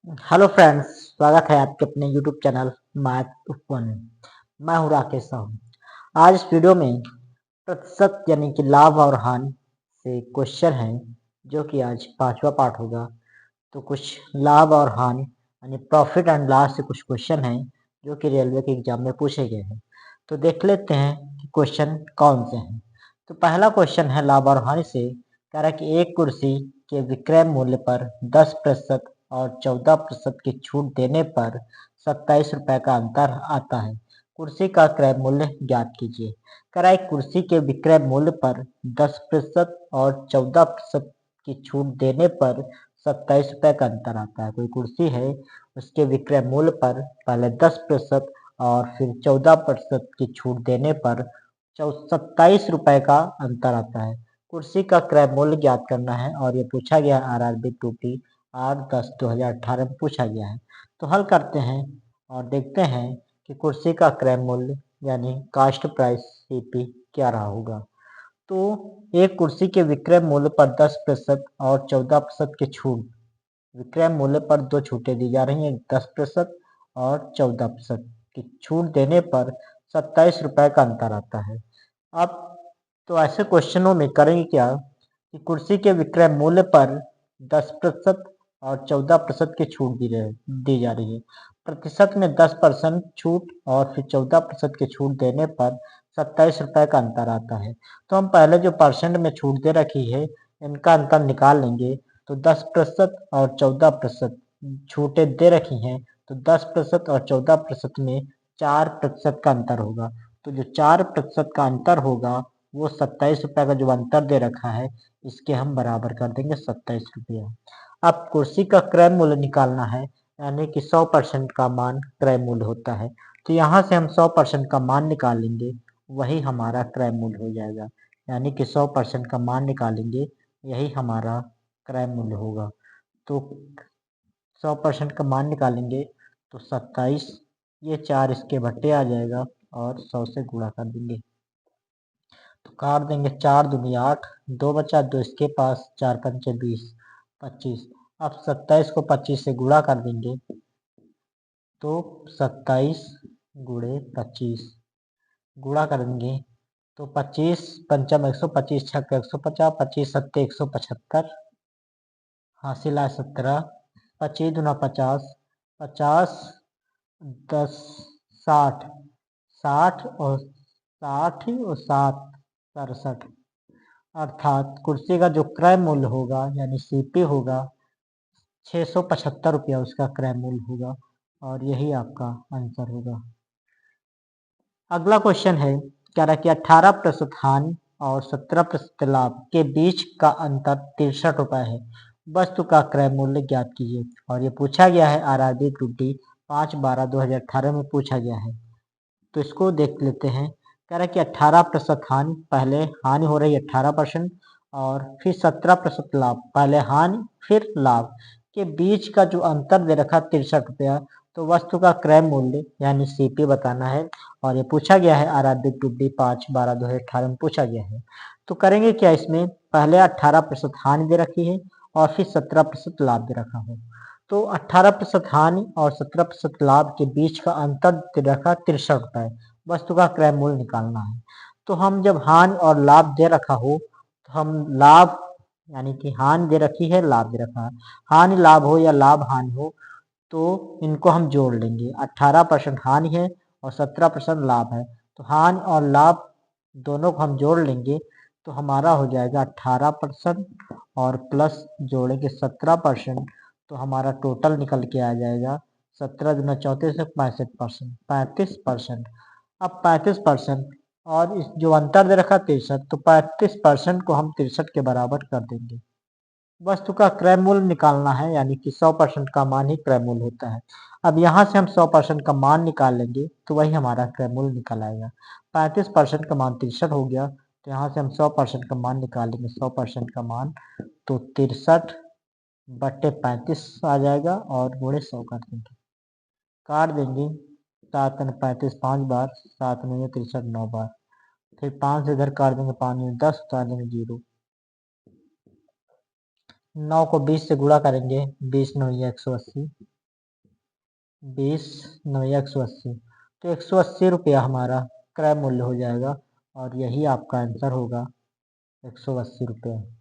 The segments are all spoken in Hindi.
हेलो फ्रेंड्स, स्वागत है आपके अपने यूट्यूब चैनल मैथ उपवन में। मैं हूं राकेश साहू। आज इस वीडियो में प्रतिशत यानी कि लाभ और हानि से क्वेश्चन है, जो कि आज पांचवा पार्ट होगा। तो कुछ लाभ और हानि यानी प्रॉफिट एंड लॉस से कुछ क्वेश्चन हैं, जो कि रेलवे के एग्जाम में पूछे गए हैं। तो देख लेते हैं कि क्वेश्चन कौन से हैं। तो पहला क्वेश्चन है लाभ और हानि से, कह रहा है कि एक कुर्सी के विक्रय मूल्य पर 10% और 14% की छूट देने पर 27 रुपए का अंतर आता है। कुर्सी का क्रय मूल्य ज्ञात कीजिए। कह रहा है कुर्सी के विक्रय मूल्य पर 10% और 14% की छूट देने पर 27 रुपए का अंतर आता है। कोई कुर्सी है, उसके विक्रय मूल्य पर पहले 10% और फिर 14% की छूट देने पर 27 रुपए का अंतर आता है। कुर्सी का क्रय मूल्य ज्ञात करना है और ये पूछा गया RRB 2T 8/10/2018 में पूछा गया है। तो हल करते हैं और देखते हैं कि कुर्सी का क्रय मूल्य यानी कास्ट प्राइस CP क्या रहा होगा। तो एक कुर्सी के विक्रय मूल्य पर 10% और 14% की छूट, विक्रय मूल्य पर दो छूटें दी जा रही हैं, 10% और 14% की छूट देने पर 27 रुपए का अंतर आता है। अब तो ऐसे क्वेश्चनों में करेंगे क्या कि कुर्सी के विक्रय मूल्य पर 10% और 14% की छूट दी जा रही है। प्रतिशत में 10% छूट और फिर 14% की छूट देने पर 27 रुपए का अंतर आता है। तो हम पहले जो परसेंट में छूट दे रखी है, इनका अंतर निकाल लेंगे। तो 10% और 14% छूटें दे रखी हैं, तो 10% और 14% में 4% का अंतर होगा। तो जो 4% का अंतर होगा, वो 27 रुपए का जो अंतर दे रखा है, इसके हम बराबर कर देंगे 27 रुपया। अब कुर्सी का क्रय मूल्य निकालना है, यानी कि 100% का मान क्रय मूल्य होता है। तो यहाँ से हम 100% का मान निकालेंगे, वही हमारा क्रय मूल्य हो जाएगा। यानी कि 100% का मान निकालेंगे, यही हमारा क्रय मूल्य होगा। तो 100% का मान निकालेंगे तो 27, ये 4 इसके भट्टे आ जाएगा और 100 से गुणा कर देंगे। तो काट देंगे, 4 दूनी 8, 2 बचा, 2 इसके पास, 4 पंचे 20, 25। अब 27 को 25 से गुणा कर देंगे, तो 27 गुणे 25 गुणा करेंगे तो 25 पंचम 125, छक्का 150, 25 सत्ते 175, हासिल आए 17, 25 दूना 50, 50 10 60, 60 और 7 67, अर्थात कुर्सी का जो क्रय मूल्य होगा यानी CP होगा 675 रुपया, उसका क्रय मूल्य होगा और यही आपका आंसर होगा। अगला क्वेश्चन है, कह रहा है कि 18% हानि और 17% लाभ के बीच का अंतर 63 रुपए है। वस्तु का क्रय मूल्य ज्ञात कीजिए। और ये पूछा गया है RRB ग्रुप डी 5/12/2018 में पूछा गया है। तो इसको देख लेते हैं। कह रहा है कि 18% हानि, पहले हानि हो रही है 18% और फिर 17% लाभ, पहले हानि फिर लाभ के बीच का जो अंतर दे रखा 63 रुपया। तो वस्तु का क्रय मूल्य यानी CP बताना है और ये पूछा गया है RRB ग्रुप डी 5/12/2018 में पूछा गया है। तो करेंगे क्या, इसमें पहले 18% हानि दे रखी है और फिर 17% लाभ दे रखा हो। तो 18% हानि और 17% लाभ के बीच का अंतर दे रखा 63 रुपए। वस्तु का क्रय मूल्य निकालना है। तो हम जब हानि और लाभ दे रखा हो, तो हम लाभ यानी कि हानि दे रखी है, लाभ दे रखा है, हानि लाभ हो या लाभ हानि हो, तो इनको हम जोड़ लेंगे। 18% हानि है और 17% लाभ है, तो हानि और लाभ दोनों को हम जोड़ लेंगे, तो हमारा हो जाएगा 18% और प्लस जोड़ेंगे 17%, तो हमारा टोटल निकल के आ जाएगा 17 दूना 34 65%, 35%। अब 35% और इस जो अंतर दे रखा 63, तो 35% को हम 63 के बराबर कर देंगे। वस्तु का क्रय मूल्य निकालना है, यानी कि 100% का मान ही क्रय मूल्य होता है। अब यहाँ से हम 100% का मान निकाल लेंगे, तो वही हमारा क्रय मूल्य निकल आएगा। 35% का मान 63 हो गया, तो यहाँ से हम 100% का मान निकालेंगे। 100% का मान तो 63/35 आ जाएगा और गुणे 100 कर देंगे, काट देंगे। 7 और 35 5 बार, 7 9 63 9 बार, फिर 5 से इधर काट देंगे, 5 10 उतार देंगे 0, 9 को 20 से गुणा करेंगे, 20 9 180, 20 9 180, तो 180 रुपया हमारा क्रय मूल्य हो जाएगा और यही आपका आंसर होगा 180 रुपये।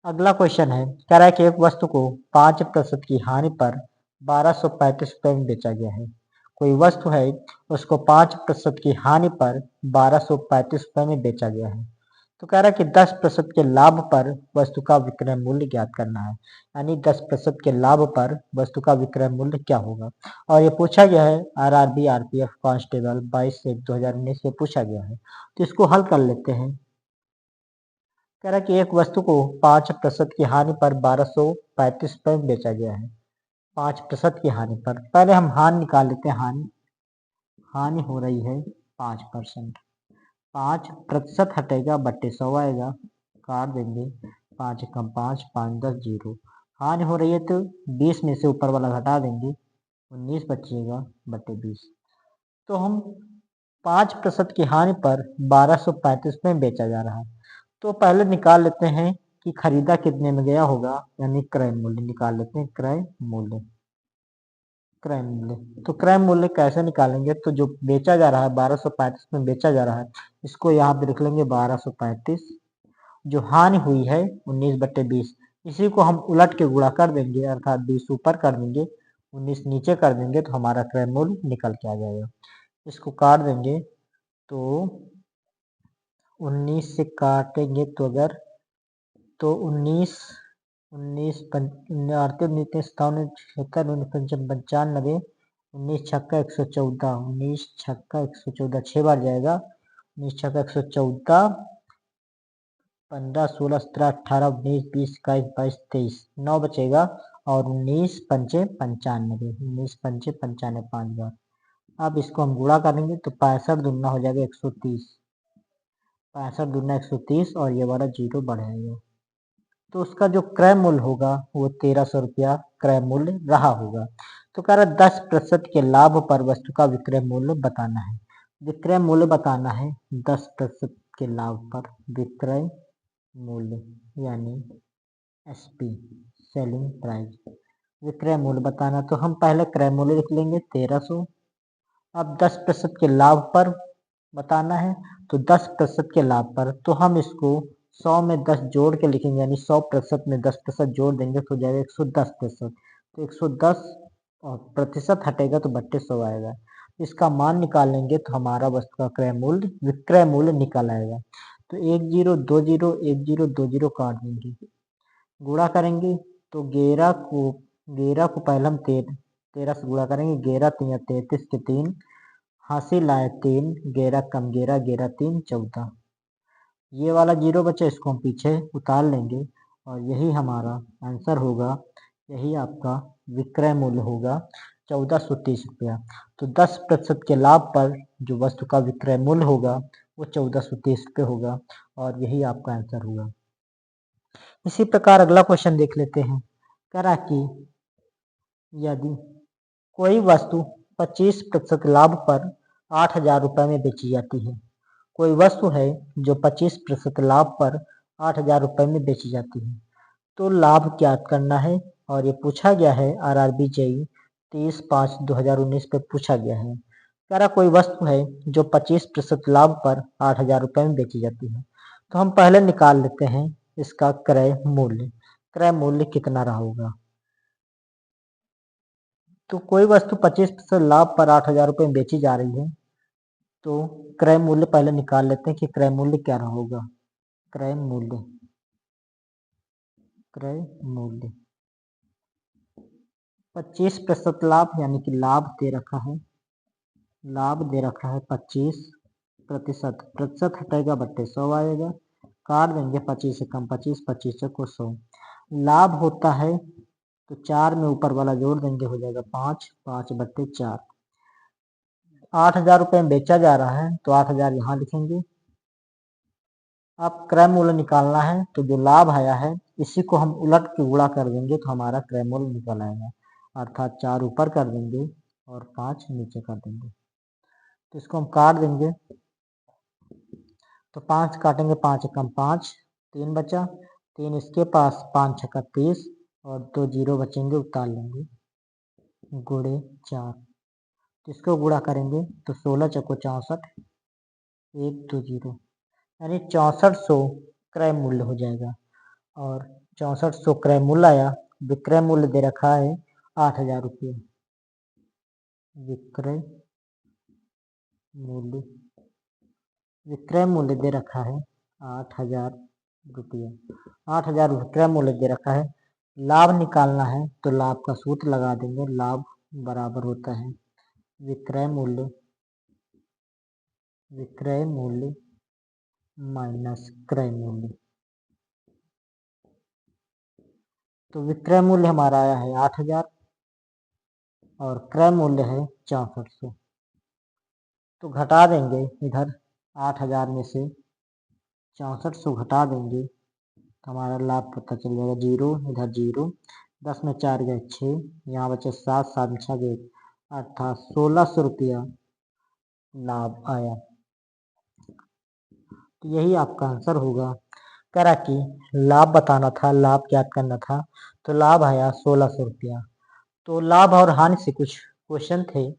अगला क्वेश्चन है, कह रहा है कि एक वस्तु को 5% की हानि पर 1235 रुपये में बेचा गया है। कोई वस्तु है, उसको 5% की हानि पर 1235 रुपये में बेचा गया है। तो कह रहा है कि 10% के लाभ पर वस्तु का विक्रय मूल्य ज्ञात करना है, यानी 10% के लाभ पर वस्तु का विक्रय मूल्य क्या होगा। और ये पूछा गया है आरआरबी आरपीएफ कांस्टेबल 22/1/2019 से पूछा गया है। तो इसको हल कर लेते हैं। कह रहा है कि एक वस्तु को 5% की हानि पर 1235 रुपये में बेचा गया है। 5% की हानि पर, पहले हम हानि निकाल लेते हैं। हानि हो रही है 5%। 5% हटेगा बट्टे 100 आएगा, काट देंगे, 5 कम 5, 5 10 0। हानि हो रही है तो 20 में से ऊपर वाला घटा देंगे, 19 बचेगा बट्टे 20। तो हम 5% की हानि पर 1235 में बेचा जा रहा है। तो पहले निकाल लेते हैं कि खरीदा कितने में गया होगा, यानी क्रय मूल्य निकाल लेते हैं। क्रय मूल्य तो क्रय मूल्य कैसे निकालेंगे, तो जो बेचा जा रहा है 1235 में बेचा जा रहा है, इसको यहाँ पे लिख लेंगे 1235। जो हानि हुई है 19/20, इसी को हम उलट के गुणा कर देंगे, अर्थात 20 ऊपर कर देंगे, 19 नीचे कर देंगे, तो हमारा क्रय मूल्य निकल के आ जाएगा। इसको काट देंगे तो 19 से काटेंगे तो अगर तो 19 19 अड़तीस 95 19 छक्का 114, 19 छक्का 114 6 बार जाएगा, 19 छक्का 114, 15 16 17 18 19 20 21 22 23, 9 बचेगा और 19 पंचे 95, 19 पंचे 95 5 बार। अब इसको हम गुणा करेंगे तो 65 दूना हो जाएगा 130, 65 दूना 130 और ये वाला 0 बढ़ जाएगा। तो उसका जो क्रय मूल्य होगा वो 1300 रुपया क्रय मूल्य रहा होगा। तो कह रहा 10% के लाभ पर वस्तु का विक्रय मूल्य बताना है। विक्रय मूल्य बताना है 10% के लाभ पर विक्रय मूल्य, यानी एसपी सेलिंग प्राइस। विक्रय मूल्य बताना, तो हम पहले क्रय मूल्य लिख लेंगे 1300। अब 10% के लाभ पर बताना है, तो 10% के लाभ पर, तो हम इसको 100 में 10 जोड़ के लिखेंगे, यानी 100% में 10% जोड़ देंगे तो हो जाएगा 110%। तो 110 और प्रतिशत हटेगा तो बट्टे 100 आएगा। इसका मान निकालेंगे तो हमारा वस्तु का क्रय मूल्य विक्रय मूल्य निकल आएगा। तो 1 0 2 0 1 0 2 0 काट देंगे, गुणा करेंगे तो 11 को पहले हम 13 से गुणा करेंगे, 11 3 33 के 3, हासिल आए 3, 11 कम 11 11 3 14। ये वाला 0 बचे, इसको हम पीछे उतार लेंगे और यही हमारा आंसर होगा। यही आपका विक्रय मूल्य होगा 1430 रुपया। तो 10% के लाभ पर जो वस्तु का विक्रय मूल्य होगा वो 1430 रुपये होगा और यही आपका आंसर होगा। इसी प्रकार अगला क्वेश्चन देख लेते हैं। कह रहा कि यदि कोई वस्तु 25% लाभ पर 8,000 रुपये में बेची जाती है। कोई वस्तु है जो 25% लाभ पर 8,000 रुपये में बेची जाती है, तो लाभ ज्ञात करना है। और ये पूछा गया है आरआरबी जेई 30/5/2019 पे पूछा गया है। कह रहा कोई वस्तु है जो 25% लाभ पर 8,000 रुपये में बेची जाती है। तो हम पहले निकाल लेते हैं इसका क्रय मूल्य। क्रय मूल्य कितना रहा होगा, तो कोई वस्तु 25% लाभ पर 8,000 रुपये में बेची जा रही है, तो क्रय मूल्य पहले निकाल लेते हैं कि क्रय मूल्य क्या रहा होगा। क्रय मूल्य 25% लाभ, यानी कि लाभ दे रखा है, 25%। प्रतिशत हटेगा बट्टे 100 आएगा, काट देंगे 25 से कम 25, 25 को 100। लाभ होता है तो 4 में ऊपर वाला जोड़ देंगे, हो जाएगा 5, 5 बट्टे 4। 8,000 रुपये में बेचा जा रहा है तो 8,000 यहाँ लिखेंगे। अब क्रय मूल्य निकालना है, तो जो लाभ आया है इसी को हम उलट के गुणा कर देंगे तो हमारा क्रय मूल्य निकल आएगा, अर्थात 4 ऊपर कर देंगे और 5 नीचे कर देंगे। तो इसको हम काट देंगे, तो 5 काटेंगे, 5 कम 5, 3 बचा, 3 इसके पास, 5 छक्का 30 और 2 जीरो बचेंगे, उतार लेंगे, गुणे 4। इसको गुणा करेंगे तो 16 चौको 64, 1 2 जीरो, यानी 6400 क्रय मूल्य हो जाएगा। और 6400 क्रय मूल्य आया। विक्रय मूल्य दे रखा है 8000 रुपये। विक्रय मूल्य दे रखा है 8000 रुपये। 8000 विक्रय मूल्य दे रखा है। लाभ निकालना है तो लाभ का सूत्र लगा देंगे। लाभ बराबर होता है विक्रय मूल्य माइनस क्रय मूल्य। तो विक्रय मूल्य हमारा आया है 8000 और क्रय मूल्य है 6400। तो घटा देंगे, इधर 8000 में से 6400 घटा देंगे तो हमारा लाभ पता चल जाएगा। जीरो, इधर जीरो, 10 में 4 गए 6, यहाँ बचे 7, 7 में 6 गए, अर्थात 1600 रुपया लाभ आया। तो यही आपका आंसर होगा। करा कि लाभ बताना था, लाभ ज्ञात करना था, तो लाभ आया 1600 रुपया। तो लाभ और हानि से कुछ क्वेश्चन थे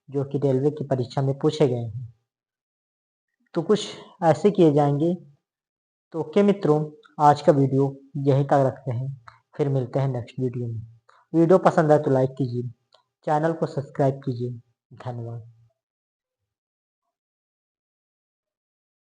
जो कि रेलवे की परीक्षा में पूछे गए हैं, तो कुछ ऐसे किए जाएंगे। तो ओके मित्रों, आज का वीडियो यहीं तक रखते हैं, फिर मिलते हैं नेक्स्ट वीडियो में। वीडियो पसंद आए तो लाइक कीजिए, चैनल को सब्सक्राइब कीजिए। धन्यवाद।